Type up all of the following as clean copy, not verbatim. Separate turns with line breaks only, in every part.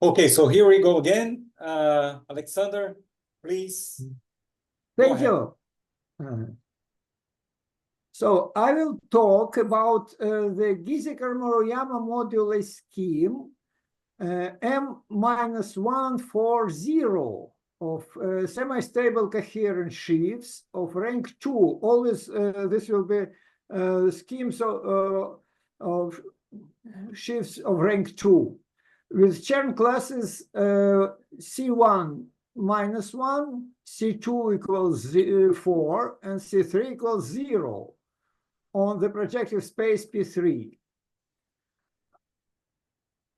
Okay, so here we go again. Alexander, please.
Thank you. So I will talk about the Gieseker-Maruyama moduli scheme M-140 of semi-stable coherent sheaves of rank 2. Always this will be schemes of sheaves of rank 2 with Chern classes C1 minus 1, C2 equals 4, and C3 equals 0 on the projective space P3.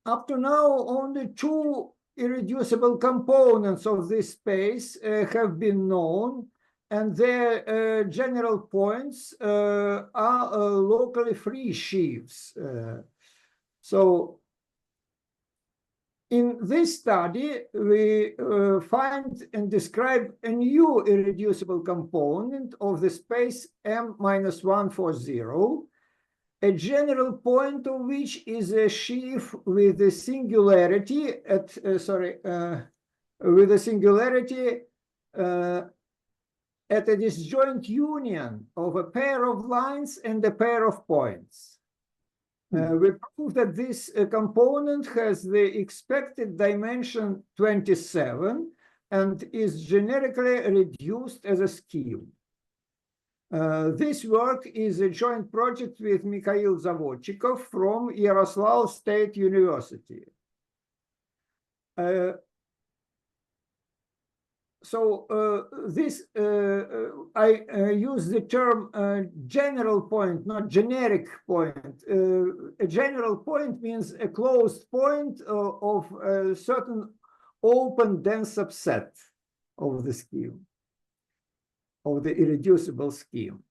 Up to now, only two irreducible components of this space have been known, and their general points are locally free sheaves. So in this study, we find and describe a new irreducible component of the space M-140, a general point of which is a sheaf with a singularity at a disjoint union of a pair of lines and a pair of points. We prove that this component has the expected dimension 27 and is generically reduced as a scheme. This work is a joint project with Mikhail Zavodchikov from Yaroslavl State University. I use the term general point, not generic point. A general point means a closed point of a certain open dense subset of the scheme, of the irreducible scheme.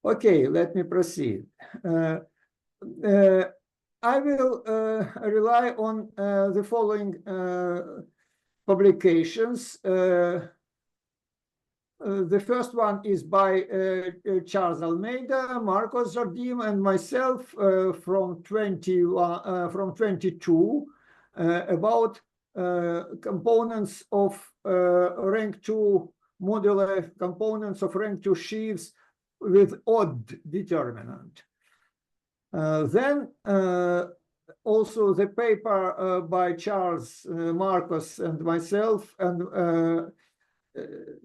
Okay, let me proceed. I will rely on the following publications. The first one is by Charles Almeida, Marcos Jardim, and myself from 22 about components of rank 2 modular components of rank 2 sheaves with odd determinant. Then also the paper by Charles, Marcos, and myself, and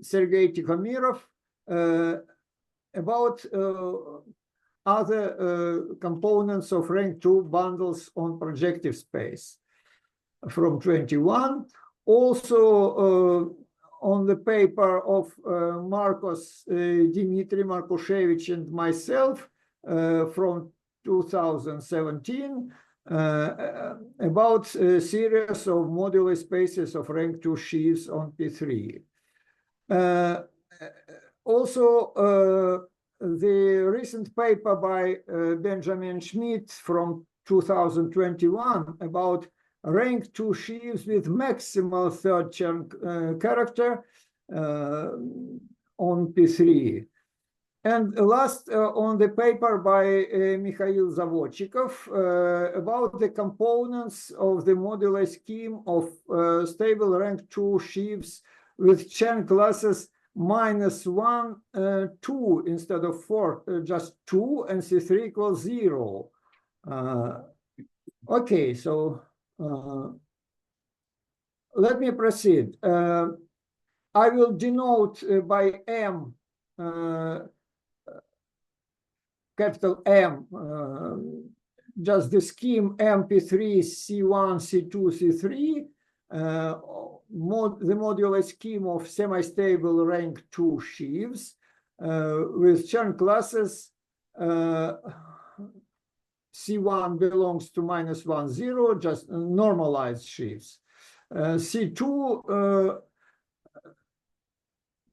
Sergei Tikhomirov about other components of rank 2 bundles on projective space from 21. Also on the paper of Marcos, Dmitry Markushevich, and myself from 2017 about a series of modular spaces of rank 2 sheaves on P3. Also, the recent paper by Benjamin Schmidt from 2021 about rank 2 sheaves with maximal third Chern character on P3. And last, on the paper by Mikhail Zavodchikov about the components of the modular scheme of stable rank 2 sheaves with Chern classes -1, 2 instead of 4, just 2, and C3 equals 0. Okay, so let me proceed. I will denote by M, capital M, just the scheme MP3, C1, C2, C3, the modular scheme of semi-stable rank 2 sheaves with Chern classes. C1 belongs to -1, 0, just normalized sheaves. C2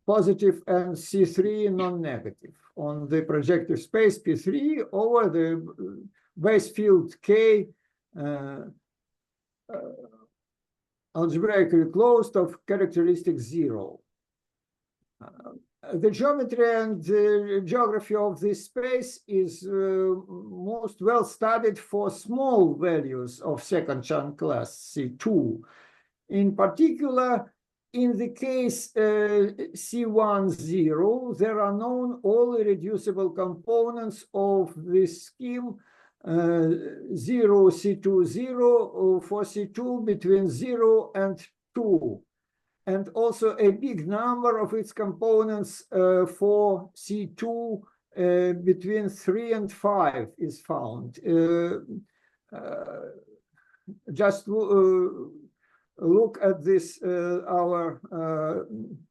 positive, and C3 non-negative on the projective space P3 over the base field K algebraically closed of characteristic 0. The geometry and geography of this space is most well studied for small values of second Chern class C2. In particular, in the case C1, 0, there are known all irreducible components of this scheme 0, C2, 0 for C2 between 0 and 2. And also a big number of its components for C2 between 3 and 5 is found. Just look at this, our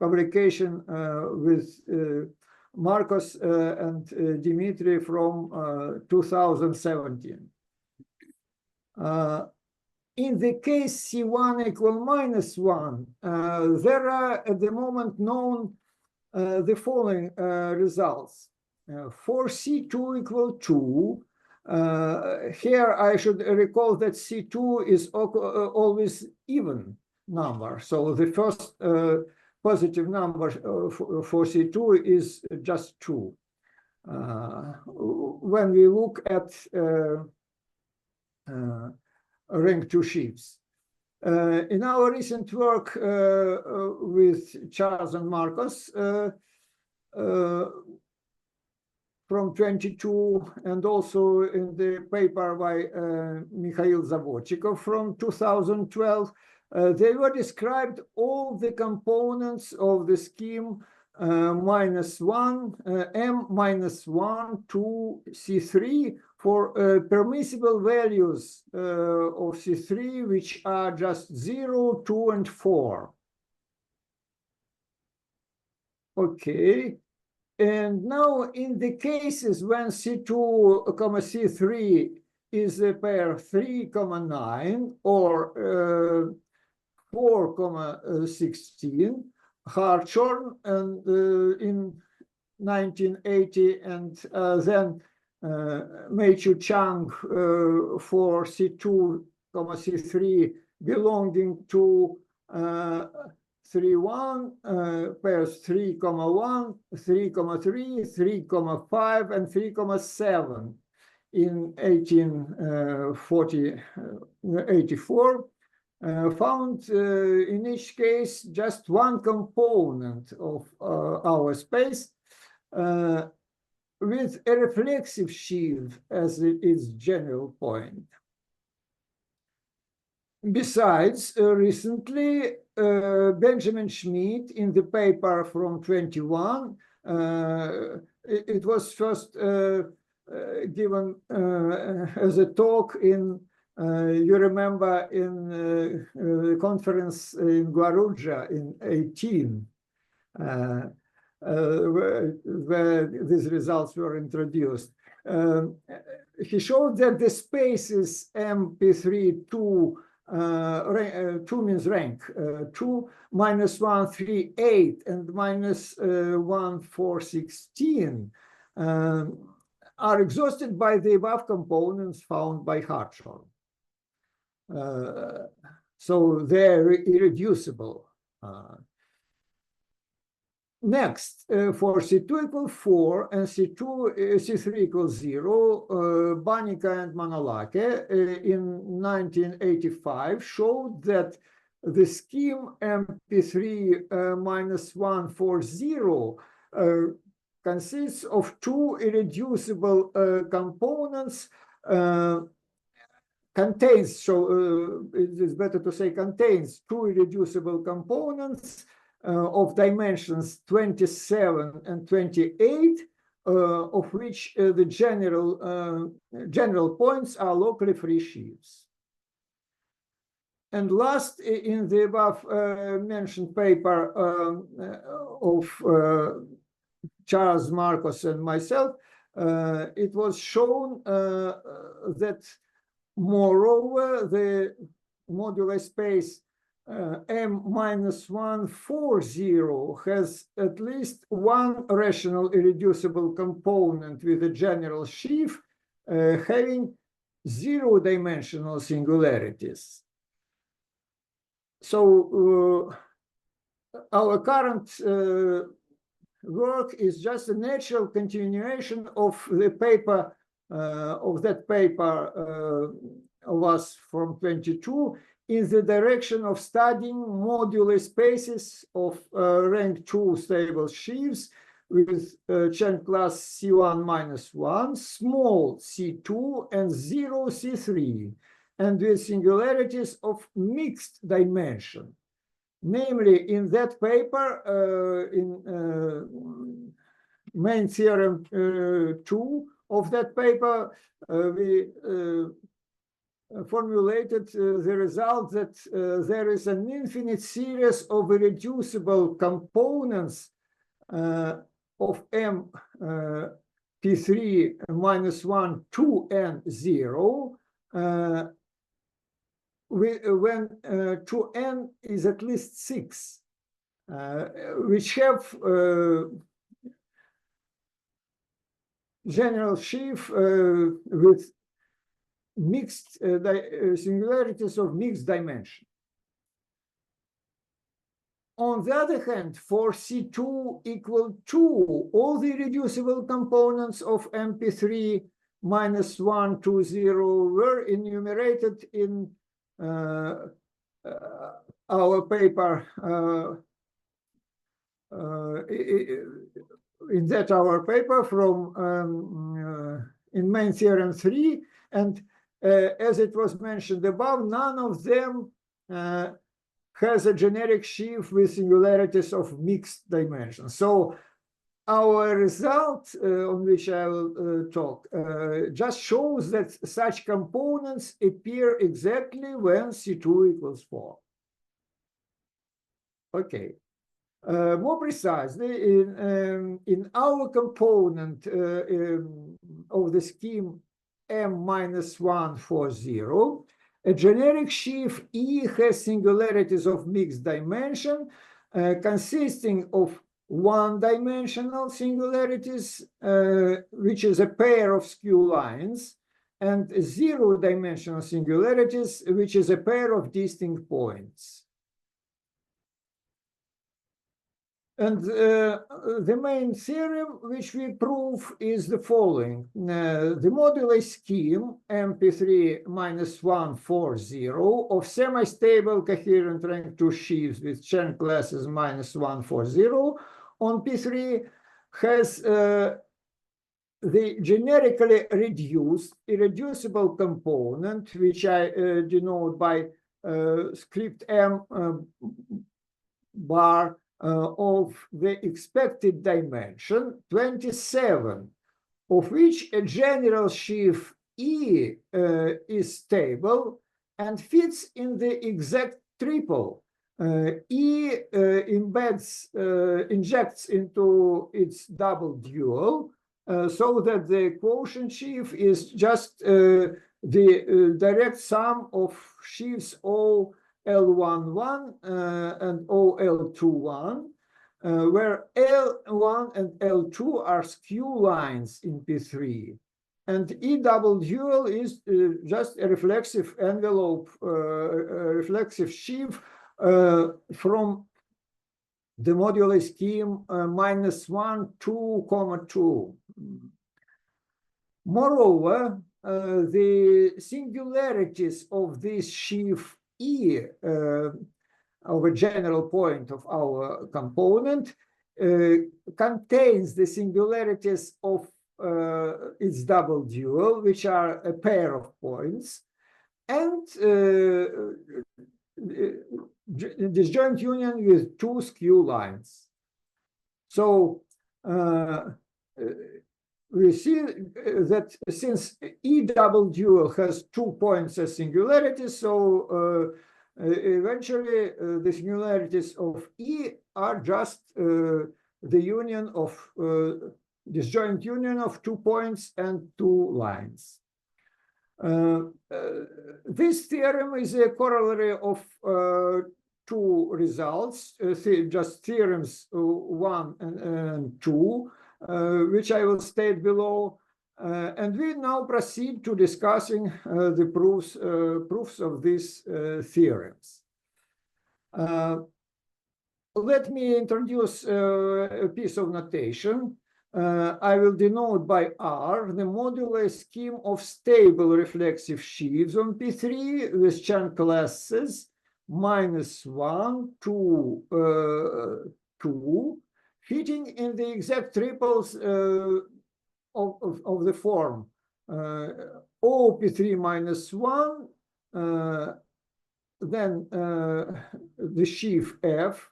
publication with Marcos and Dimitri from 2017. In the case C1 equal -1, there are at the moment known the following results. For C2 equal 2, here I should recall that C2 is always even number. So the first positive number for C2 is just 2. When we look at rank 2 sheaves. In our recent work with Charles and Marcos from 22, and also in the paper by Mikhail Zavodchikov from 2012, they were described all the components of the scheme -1, M -1 to C3 for permissible values of C3, which are just 0, 2, and 4. Okay. And now in the cases when C2, C3 is a pair 3, 9 or 4, 16, Chern and in 1980, and then Meichu Chang for C2, C3 belonging to 3, 1, pairs 3, 1, 3, 3, 3, 5, and 3, 7 in 1884. Found in each case just one component of our space with a reflexive sheaf as its general point. Besides, recently, Benjamin Schmidt in the paper from 21, it was first given as a talk in you remember in the conference in Guarujá in 18, where these results were introduced. He showed that the spaces MP3 2, 2 means rank, 2, -1, 3, 8, and -1, 4, 16 are exhausted by the above components found by Chern. So they're irreducible. Next, for C2 equal 4 and C3 equals 0, Banica and Manolake in 1985 showed that the scheme MP3 -140 consists of 2 irreducible components. Contains, so it is better to say contains 2 irreducible components of dimensions 27 and 28, of which the general points are locally free sheaves. And last, in the above mentioned paper of Charles, Marcos, and myself, it was shown that moreover, the modular space M-140 has at least one rational irreducible component with a general sheaf having 0-dimensional singularities. So our current work is just a natural continuation of the paper, of that paper of us from 22, in the direction of studying moduli spaces of rank 2 stable sheaves with Chern class C1 minus 1, small C2, and 0 C3, and with singularities of mixed dimension. Namely, in that paper, in main theorem 2 of that paper, we formulated the result that there is an infinite series of irreducible components of M P3 minus 1 to N 0 when 2N is at least 6, which have general sheaf with mixed singularities of mixed dimension. On the other hand, for C2 equal 2, all the irreducible components of MP3 minus 1 to 0 were enumerated in our paper, in that our paper from in main theorem 3, and as it was mentioned above, none of them has a generic sheaf with singularities of mixed dimensions. So our result, on which I will talk, just shows that such components appear exactly when C2 equals 4. Okay. More precisely, in our component of the scheme M minus 1 for 0, a generic sheaf E has singularities of mixed dimension consisting of one-dimensional singularities, which is a pair of skew lines, and zero-dimensional singularities, which is a pair of distinct points. And the main theorem which we prove is the following. The moduli scheme MP3 minus 1 4 0 of semi-stable coherent rank 2 sheaves with Chern classes minus 1 4 0 on P3 has the generically reduced irreducible component, which I denote by script M bar of the expected dimension 27, of which a general sheaf E is stable and fits in the exact triple. E injects into its double dual, so that the quotient sheaf is just the direct sum of sheaves O L11 and OL21, where L1 and L2 are skew lines in P3. And E double dual is just a reflexive envelope, reflexive sheaf from the moduli scheme minus 1, 2, 2. Moreover, the singularities of this sheaf E of a general point of our component contains the singularities of its double dual, which are a pair of points, and disjoint union with two skew lines. So we see that since E double dual has 2 points as singularities, so eventually the singularities of E are just the union of disjoint union of 2 points and 2 lines. This theorem is a corollary of 2 results, just theorems 1 and 2, which I will state below, and we now proceed to discussing the proofs of these theorems. let me introduce a piece of notation. I will denote by R the modular scheme of stable reflexive sheaves on P3 with Chern classes -1, 2, 2, fitting in the exact triples of the form OP3 -1, then the sheaf F,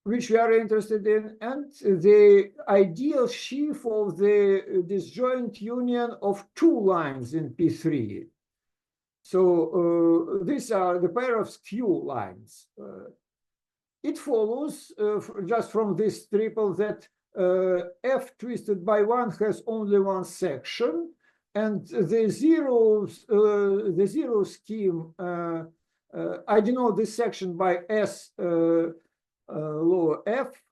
which we are interested in, and the ideal sheaf of the disjoint union of two lines in P3. So these are the pair of skew lines. It follows just from this triple that F twisted by 1 has only one section, and the zero scheme, I denote this section by S lower F,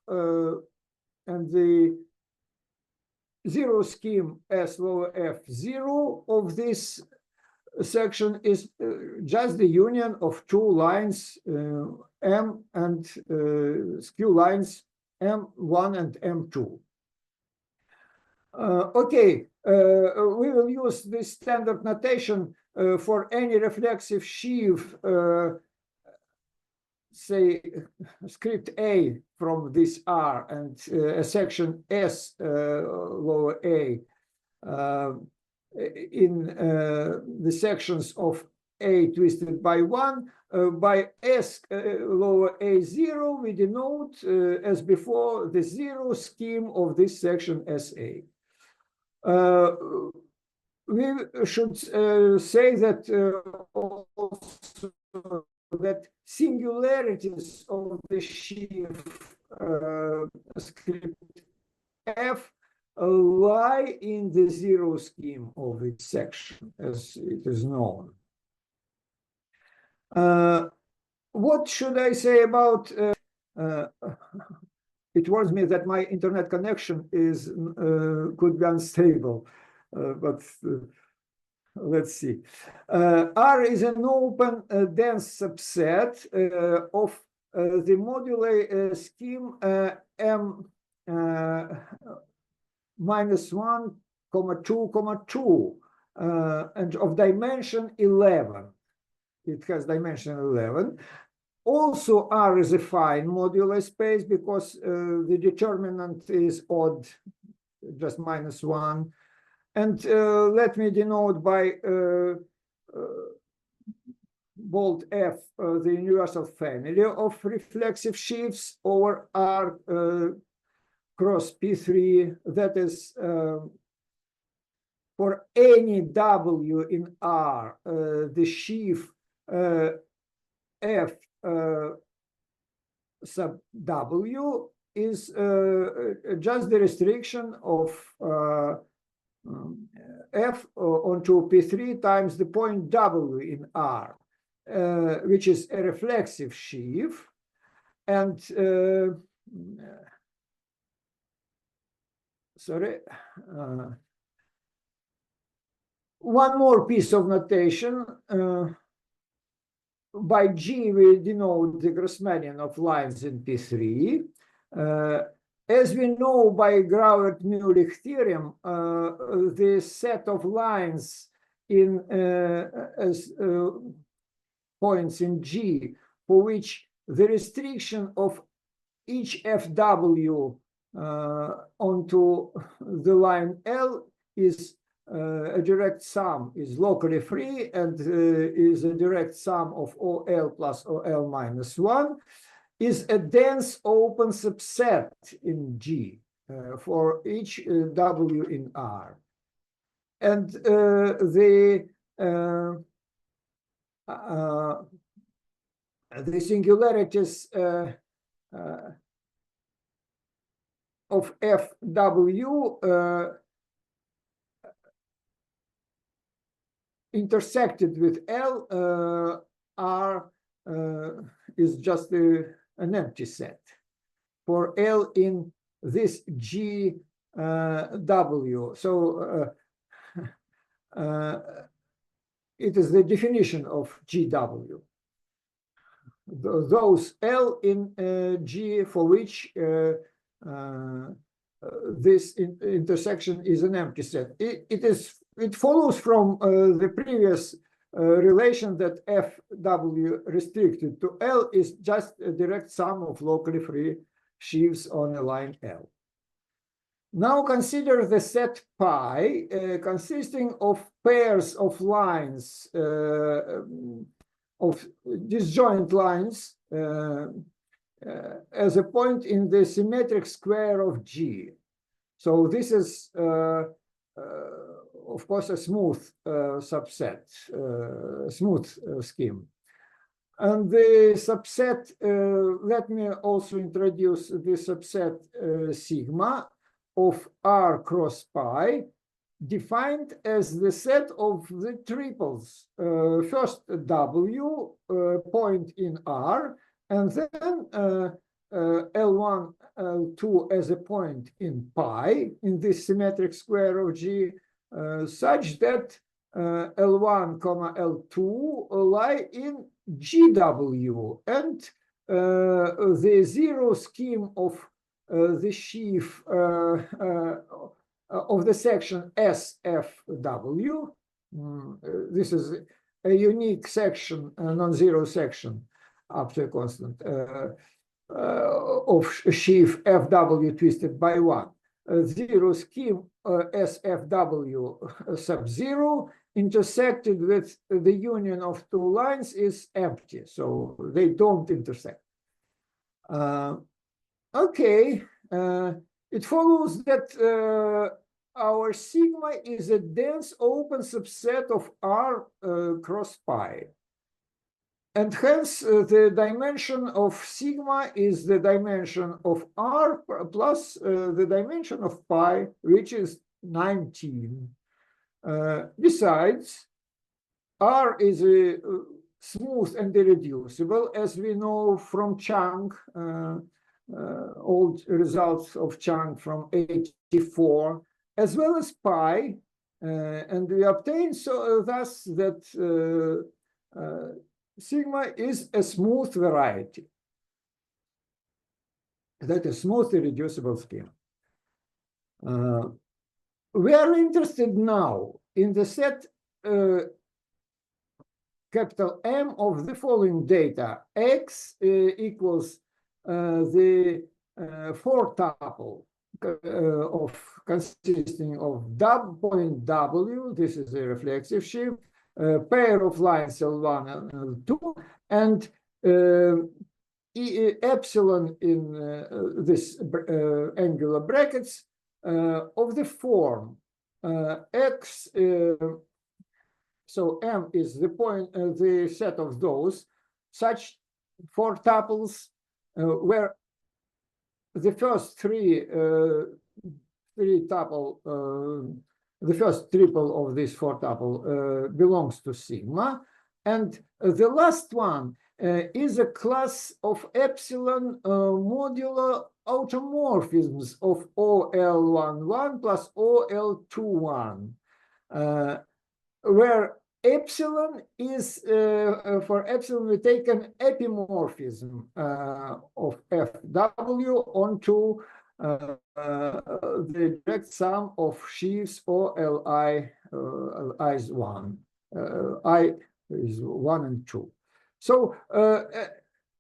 and the zero scheme S lower F0 of this section is just the union of two lines M and skew lines M1 and M2. Okay, we will use this standard notation for any reflexive sheaf, say script A from this R and a section S lower A in the sections of A twisted by 1, by S lower A0, we denote, as before, the zero scheme of this section SA. We should say that also that singularities of the sheaf script F lie in the zero scheme of its section, as it is known. What should I say about it warns me that my internet connection is could be unstable, but let's see. R is an open dense subset of the moduli scheme M -1, 2, 2, and of dimension 11. It has dimension 11. Also, R is a fine modular space because the determinant is odd, just -1. And let me denote by bold F the universal family of reflexive sheaves over R cross P3. That is for any W in R, the sheaf F sub W is just the restriction of F onto P3 times the point W in R, which is a reflexive sheaf. And sorry, one more piece of notation. By G, we denote the Grossmanian of lines in P3. As we know by Grauert-Muhlich theorem, the set of lines in as points in G for which the restriction of each FW onto the line L is a direct sum, is locally free, and is a direct sum of OL plus OL minus 1, is a dense open subset in G for each W in R. And the singularities of FW intersected with L R is just an empty set for L in this G W. So it is the definition of GW. those L in G for which this intersection is an empty set. It follows from the previous relation that FW restricted to L is just a direct sum of locally free sheaves on a line L. Now consider the set pi consisting of pairs of lines, of disjoint lines as a point in the symmetric square of G. So this is, of course, a smooth subset, smooth scheme. And the subset, let me also introduce the subset sigma of R cross pi, defined as the set of the triples, first W point in R, and then L1, L2 as a point in pi, in this symmetric square of G, such that L1, L2 lie in GW, and the zero scheme of the sheaf of the section SFW. This is a unique section, a non-zero section up to a constant of sheaf FW twisted by 1. Zero scheme SFW sub 0 intersected with the union of two lines is empty, so they don't intersect. Okay, it follows that our sigma is a dense open subset of R cross pi. And hence, the dimension of sigma is the dimension of R plus the dimension of pi, which is 19. Besides, R is a smooth and irreducible, as we know from Chern, old results of Chern from 84, as well as pi, and we obtain thus that sigma is a smooth variety. That is smooth irreducible scheme. We are interested now in the set capital M of the following data. X equals the four tuple consisting of point W, this is a reflexive sheaf, pair of lines L1 and L2, and epsilon in this angular brackets of the form X. So M is the point, the set of those such four tuples where the first three tuple, the first triple of this four tuple belongs to sigma, and the last one is a class of epsilon modular automorphisms of OL11 plus OL21, where epsilon is, for epsilon we take an epimorphism of FW onto the direct sum of sheaves OLI, I is 1, I is 1 and 2. So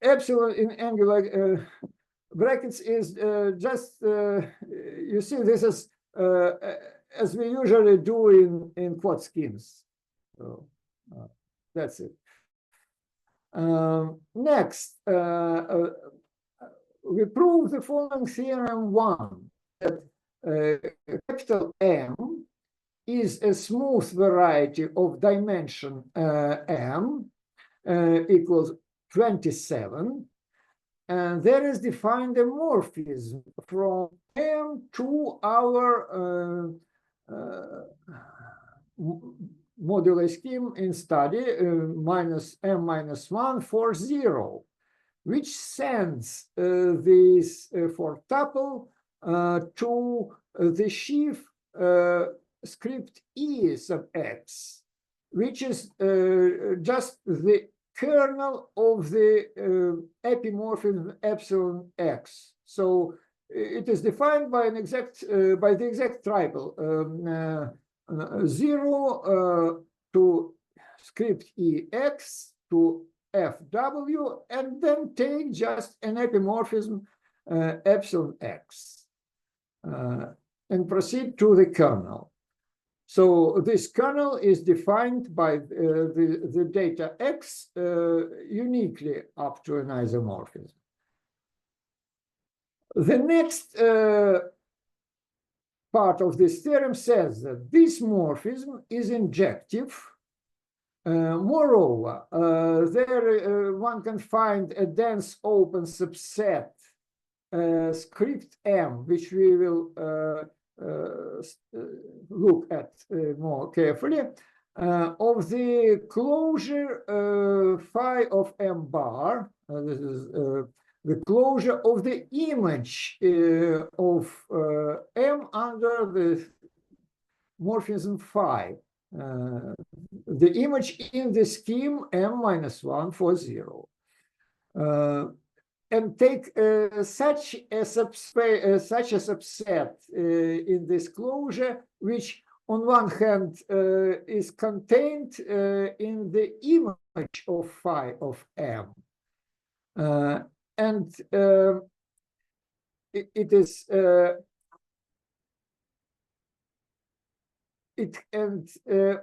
epsilon in angular brackets is just, you see, this is as we usually do in quad schemes. So that's it. Next, we prove the following theorem 1, that capital M is a smooth variety of dimension M equals 27, and there is defined a morphism from M to our Moduli scheme in study minus M minus 1 for 0, which sends this four tuple to the sheaf script E sub X, which is just the kernel of the epimorphism epsilon x. So it is defined by an exact by the exact triple 0 to script ex to fw, and then take just an epimorphism epsilon x and proceed to the kernel. So this kernel is defined by the data x uniquely up to an isomorphism. The next part of this theorem says that this morphism is injective. Moreover, there one can find a dense open subset script M, which we will look at more carefully, of the closure phi of M bar. This is the closure of the image of M under the morphism phi. The image in the scheme M-1 for 0. And take such a subset in this closure, which on one hand is contained in the image of phi of M. And it is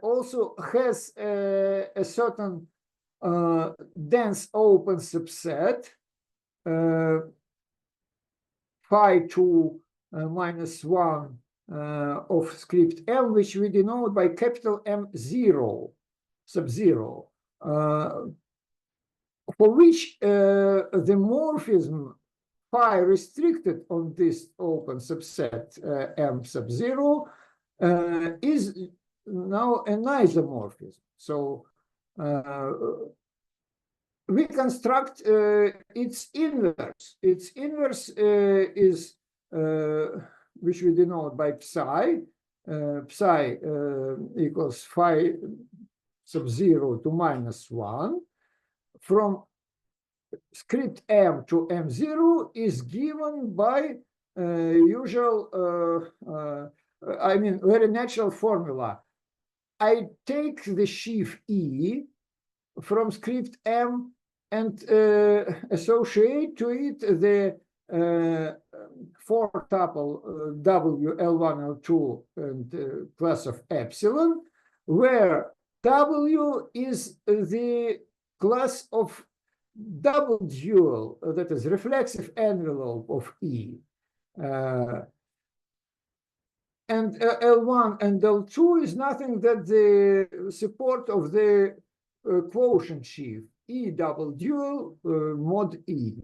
also has a certain dense open subset phi 2 minus 1 of script M, which we denote by capital M0 sub-0, for which the morphism phi restricted on this open subset M sub-0 is now an isomorphism. So we construct its inverse. Its inverse is, which we denote by psi. Psi equals phi sub-0 to -1. From script M to M0 is given by usual, very natural formula. I take the sheaf E from script M and associate to it the 4 tuple W, L1, L2, and class of epsilon, where W is the class of double dual, that is reflexive envelope of E. And L1 and L2 is nothing but the support of the quotient sheaf, E double dual mod E.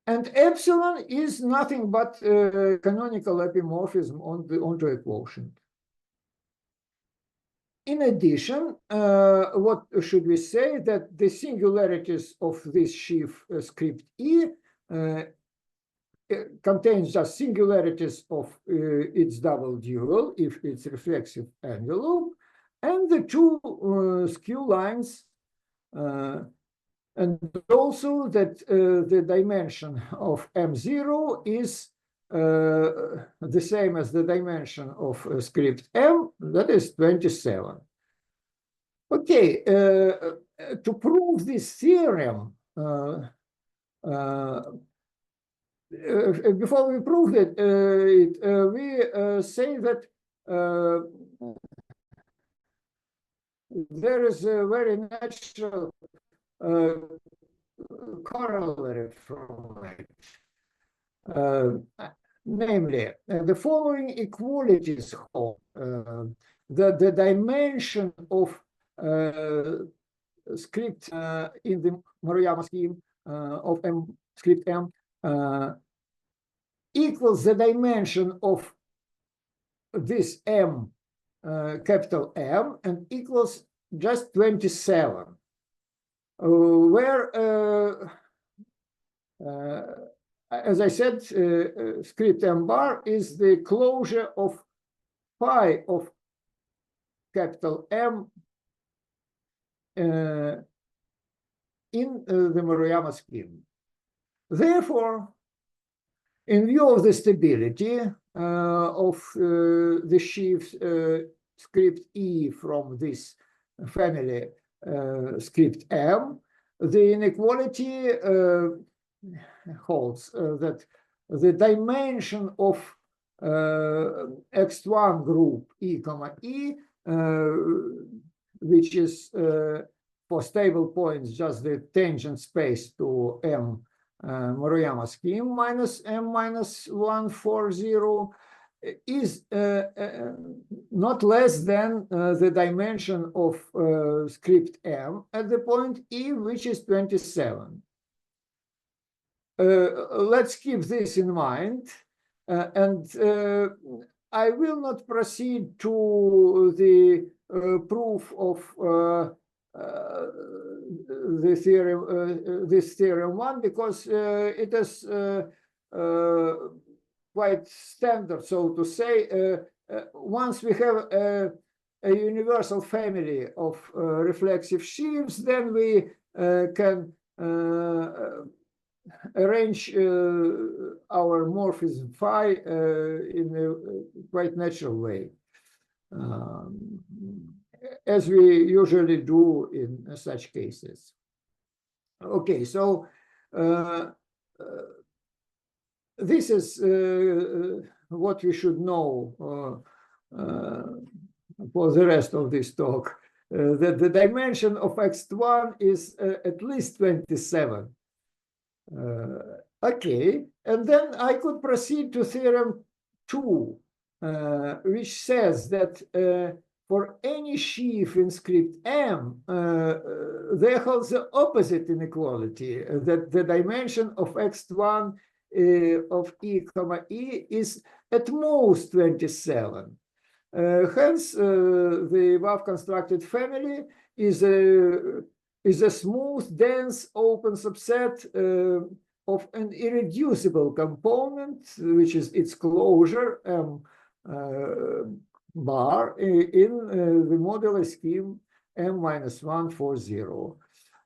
And epsilon is nothing but canonical epimorphism onto a quotient. In addition, what should we say? That the singularities of this sheaf script E contains just singularities of its double dual if it's reflexive envelope, and the two skew lines, and also that the dimension of M0 is the same as the dimension of script M, that is 27. Okay, to prove this theorem, before we prove it, we say that there is a very natural corollary from it. Namely, the following equalities hold. The dimension of script in the Maruyama scheme of M script M equals the dimension of this M, capital M, and equals just 27, where, as I said, script M bar is the closure of phi of capital M the Maruyama scheme. Therefore, in view of the stability of the sheaf script E from this family script M, the inequality holds that the dimension of X1 group E comma E, which is for stable points just the tangent space to M Maruyama scheme minus M minus 140, is not less than the dimension of script M at the point E, which is 27. Let's keep this in mind, and I will not proceed to the proof of the theorem, this theorem one, because it is quite standard, so to say. Once we have a universal family of reflexive sheaves, then we can arrange our morphism phi in a quite natural way, as we usually do in such cases. Okay, so this is what we should know for the rest of this talk, that the dimension of X1 is at least 27. Okay, and then I could proceed to theorem 2, which says that for any sheaf in script M, there holds the opposite inequality, that the dimension of X1 of E comma E is at most 27. Hence, the above constructed family is a smooth, dense, open subset of an irreducible component, which is its closure M bar in the Moduli scheme M minus 140.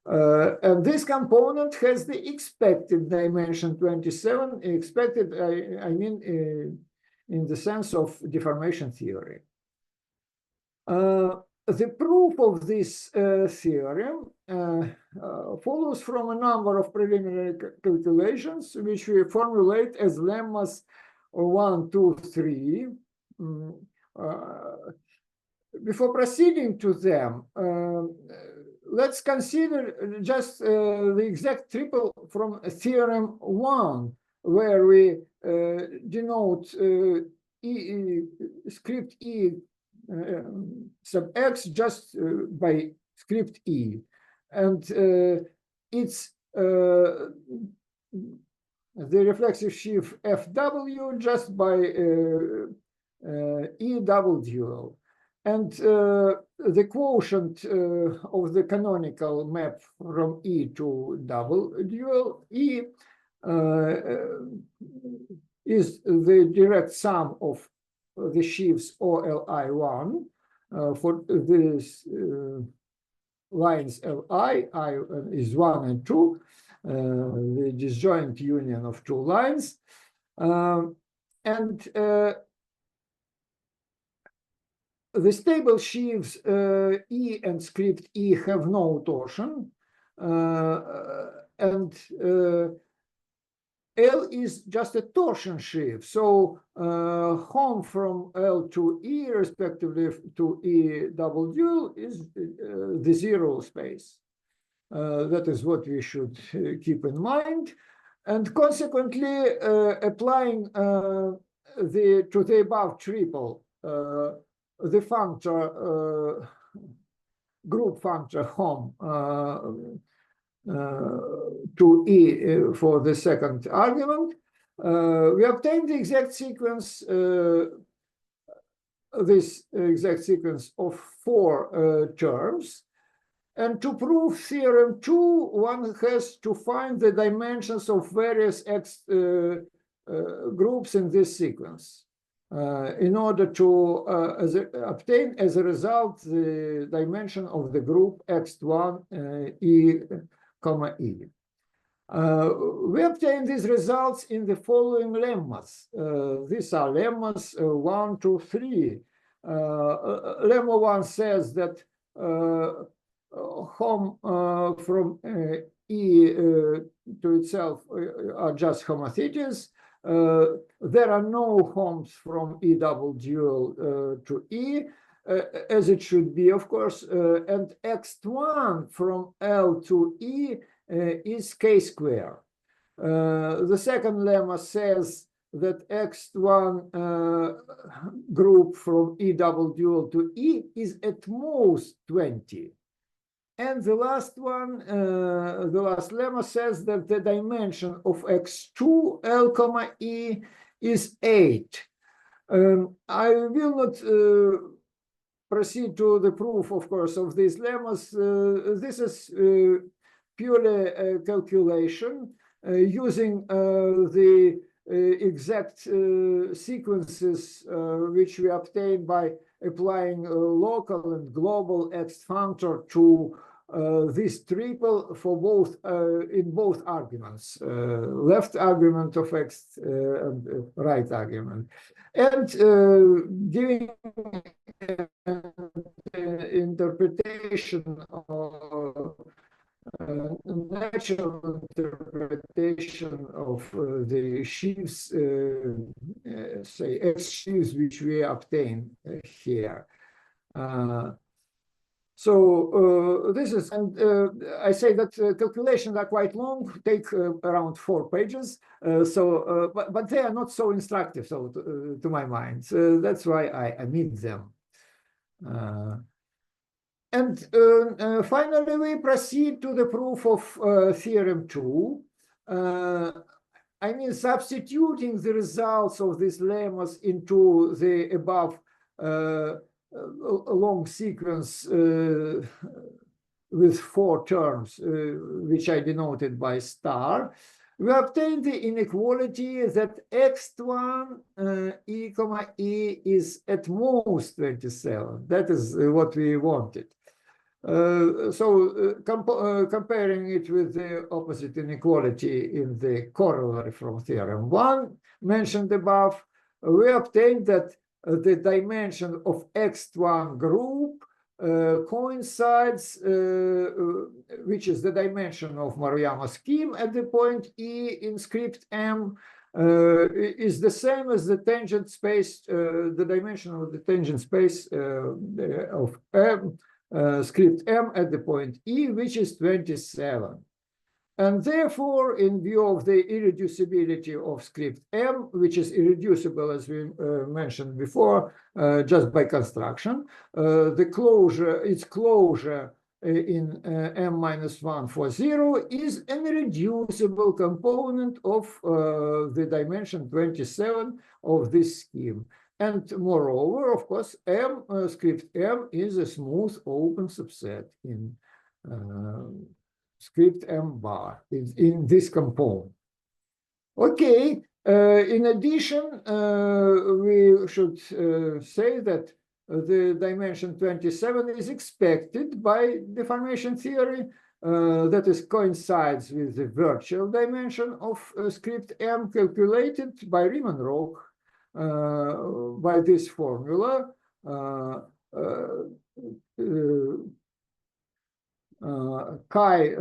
And this component has the expected dimension 27. Expected, I mean, in the sense of deformation theory. The proof of this theorem follows from a number of preliminary calculations, which we formulate as lemmas 1, 2, 3. Before proceeding to them, let's consider just the exact triple from theorem 1, where we denote script E sub X just by script E. And it's the reflexive sheaf FW just by E double dual. And the quotient of the canonical map from E to double dual E is the direct sum of the sheaves OLI1 for these lines Li, I is 1 and 2, the disjoint union of two lines. And the stable sheaves E and script E have no torsion, and L is just a torsion sheaf. So home from L to E, respectively to E double dual, is the zero space. That is what we should keep in mind. And consequently, applying to the above triple, the functor, group functor home to E for the second argument, we obtain the exact sequence, this exact sequence of 4 terms. And to prove theorem 2, one has to find the dimensions of various X groups in this sequence. in order to obtain as a result the dimension of the group X1 E, comma E. We obtain these results in the following lemmas. These are lemmas 1, 2, 3. Lemma 1 says that hom from E to itself are just homotheties. There are no homes from E double dual to E, as it should be, of course, and X1 from L to E is K square. The second lemma says that X1 group from E double dual to E is at most 20. And the last one, the last lemma says that the dimension of X2 L comma E is 8. I will not proceed to the proof, of course, of these lemmas. This is purely a calculation using the exact sequences which we obtain by applying local and global X functor to this triple for both in both arguments, left argument of X and right argument, and giving interpretation of natural interpretation of the sheaves, say X sheaves, which we obtain here. So this is, and I say that calculations are quite long, take around 4 pages. But they are not so instructive, so to my mind. That's why I omit them. And finally, we proceed to the proof of theorem 2. I mean, substituting the results of these lemmas into the above long sequence with 4 terms, which I denoted by star, we obtain the inequality that X1 E comma E is at most 27. That is what we wanted. Comparing it with the opposite inequality in the corollary from theorem 1 mentioned above, we obtained that the dimension of X1 group coincides, which is the dimension of Maruyama scheme at the point E in script M, is the same as the tangent space, the dimension of the tangent space of M, script M at the point E, which is 27. And therefore, in view of the irreducibility of script M, which is irreducible, as we mentioned before, just by construction, its closure in M-1 for 0 is an irreducible component of the dimension 27 of this scheme. And moreover, of course, script M is a smooth open subset in script M bar in this component. Okay, in addition, we should say that the dimension 27 is expected by deformation theory, that is coincides with the virtual dimension of script M calculated by Riemann-Roch by this formula. Chi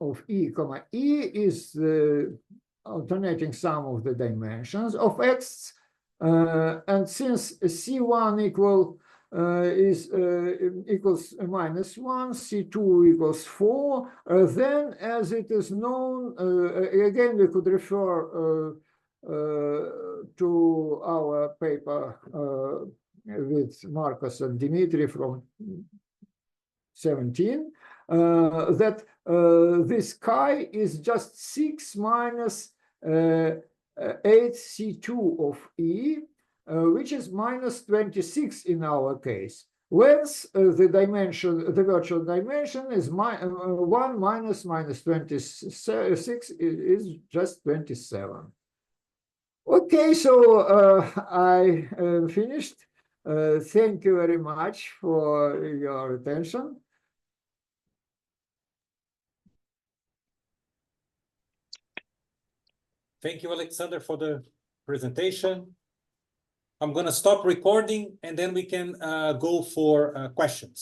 of E comma E is the alternating sum of the dimensions of X, and since C1 equals -1, C2 equals 4, then as it is known, again we could refer to our paper with Marcos and Dimitri from 17, that this chi is just 6 minus 8C2 of E, which is -26 in our case. Whence the dimension, the virtual dimension is 1 minus -26 is just 27. Okay, so I finished. Thank you very much for your attention.
Thank you, Alexander, for the presentation. I'm going to stop recording and then we can go for questions.